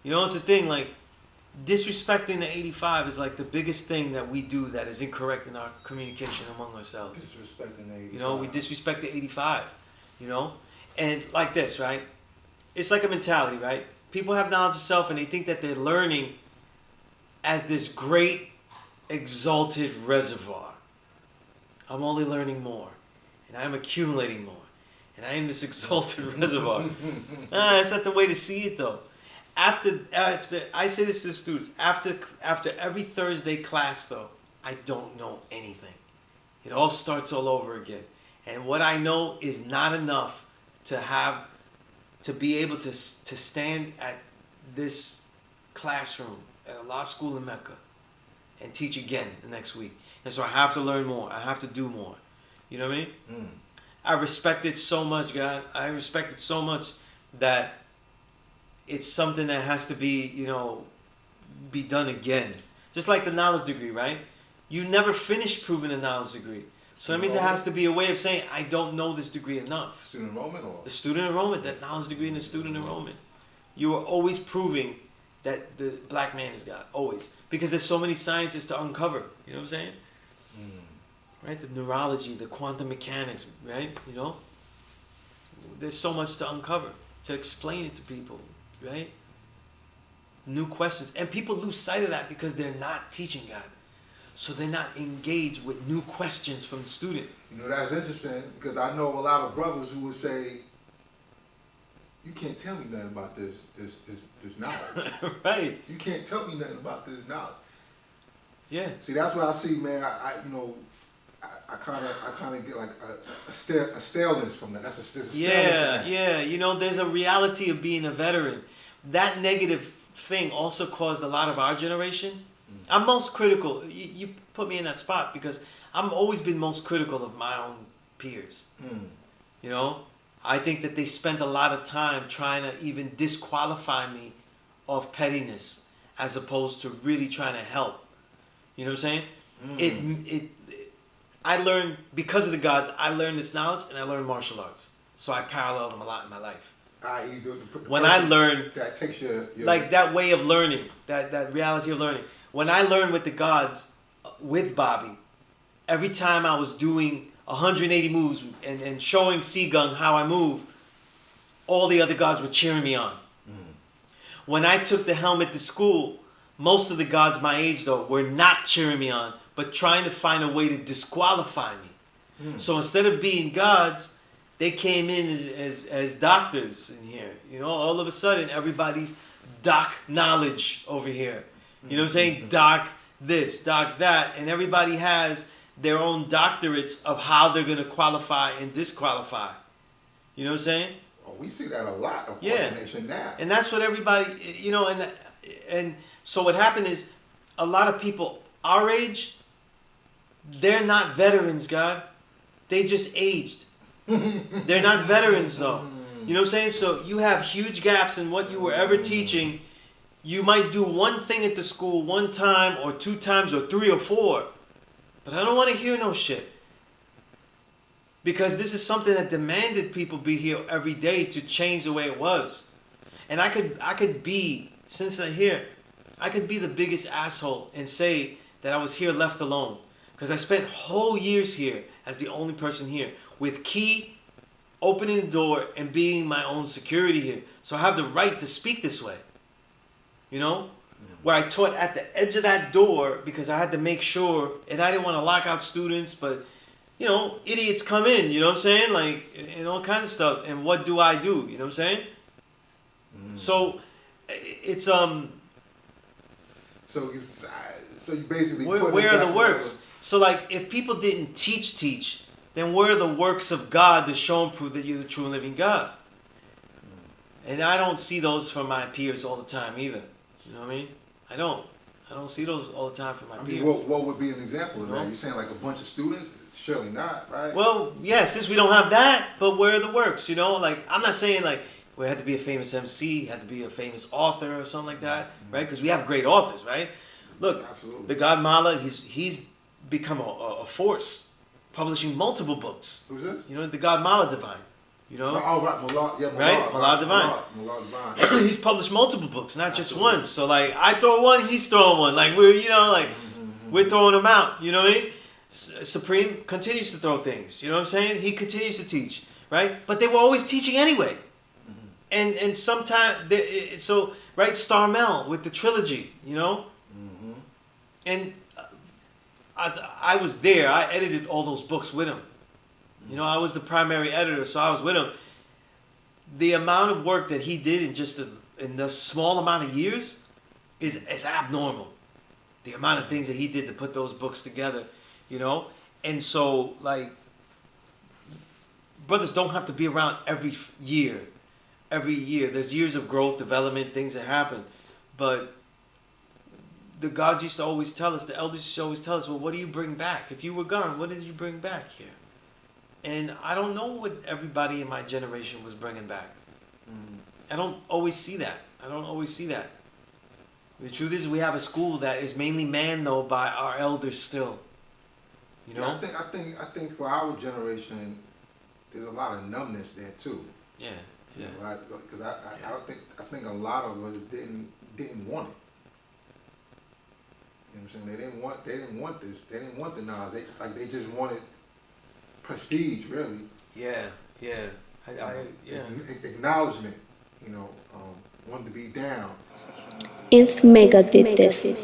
You know, it's the thing, like, disrespecting the 85 is like the biggest thing that we do that is incorrect in our communication among ourselves. Disrespecting the 85. You know, we disrespect the 85, you know? And like this, right? It's like a mentality, right? People have knowledge of self and they think that they're learning as this great, exalted reservoir. I'm only learning more. And I'm accumulating more. And I am this exalted reservoir. That's not the way to see it, though. After I say this to the students, after every Thursday class, though, I don't know anything. It all starts all over again. And what I know is not enough to be able to stand at this classroom at a law school in Mecca and teach again the next week. And so I have to learn more. I have to do more. You know what I mean? Mm. I respect it so much, God. I respect it so much that it's something that has to be, you know, be done again. Just like the knowledge degree, right? You never finish proving a knowledge degree. So that means there has to be a way of saying, I don't know this degree enough. Student enrollment or? The student enrollment, that knowledge degree and the student enrollment. You are always proving that the black man is God. Always. Because there's so many sciences to uncover. You know what I'm saying? Mm. Right? The neurology, the quantum mechanics, right? You know? There's so much to uncover, to explain it to people, right? New questions. And people lose sight of that because they're not teaching God. So they're not engaged with new questions from the student. You know, that's interesting because I know a lot of brothers who would say, you can't tell me nothing about this knowledge. Right. You can't tell me nothing about this knowledge. Yeah. See, that's what I see, man. I kind of get like a staleness from that. There's a staleness in that. Yeah. You know, there's a reality of being a veteran. That negative thing also caused a lot of our generation. I'm most critical. You put me in that spot because I've always been most critical of my own peers. Mm. You know, I think that they spent a lot of time trying to even disqualify me of pettiness as opposed to really trying to help. You know what I'm saying? Mm. I learned, because of the gods, I learned this knowledge and I learned martial arts. So I parallel them a lot in my life. When I learned, that takes your like that way of learning, that reality of learning. When I learned with the gods, with Bobby, every time I was doing 180 moves and showing Seagung how I move, all the other gods were cheering me on. Mm. When I took the helmet to school, most of the gods my age, though, were not cheering me on, but trying to find a way to disqualify me. Mm. So instead of being gods, they came in as doctors in here. You know, all of a sudden, everybody's doc knowledge over here. You know what I'm saying? Doc this, doc that. And everybody has their own doctorates of how they're going to qualify and disqualify. You know what I'm saying? Oh, we see that a lot, of course, in the nation now. And that's what everybody, you know, and so what happened is a lot of people our age, they're not veterans, God. They just aged. They're not veterans, though. You know what I'm saying? So you have huge gaps in what you were ever teaching. You might do one thing at the school one time or two times or three or four. But I don't want to hear no shit. Because this is something that demanded people be here every day to change the way it was. And I could be, since I'm here, I could be the biggest asshole and say that I was here left alone. Because I spent whole years here as the only person here. With key, opening the door, and being my own security here. So I have the right to speak this way. You know? Where I taught at the edge of that door because I had to make sure, and I didn't want to lock out students, but, you know, idiots come in, you know what I'm saying? Like, and all kinds of stuff. And what do? You know what I'm saying? So, it's, So you basically... Where are the works? So, like, if people didn't teach, then where are the works of God to show and prove that you're the true and living God? And I don't see those from my peers all the time either. You know what I mean? I don't see those all the time from my peers. What would be an example of that? You're saying like a bunch of students? Surely not, right? Well, yeah, since we don't have that, but where are the works? You know, like, I'm not saying like, we had to be a famous MC, had to be a famous author or something like that, right? Because we have great authors, right? Look, absolutely. The God Mala, he's become a force, publishing multiple books. Who's this? You know, the God Mala Divine. You know, Oh, right, Malad, yeah, right? Malad Divine. Malad Divine. He's published multiple books, not just one. So like, I throw one, he's throwing one. Like we're, you know, like we're throwing them out. You know what I mean? Supreme continues to throw things. You know what I'm saying? He continues to teach, right? But they were always teaching anyway. And sometimes so right, Starmel with the trilogy, you know, and I was there. I edited all those books with him. You know, I was the primary editor, so I was with him. The amount of work that he did in just in the small amount of years is abnormal. The amount of things that he did to put those books together, you know, and so like brothers don't have to be around every year. Every year, there's years of growth, development, things that happen, but the gods used to always tell us, the elders used to always tell us, well, what do you bring back? If you were gone, what did you bring back here? And I don't know what everybody in my generation was bringing back. I don't always see that. The truth is, we have a school that is mainly manned though by our elders still. You know? Yeah, I think for our generation, there's a lot of numbness there too. Yeah. Yeah. Right? Because I think a lot of us didn't want it. You know what I'm saying? They didn't want this. They didn't want the knowledge. They just wanted prestige, really. Yeah. Acknowledgement. You know, wanted to be down. If Mecca did this.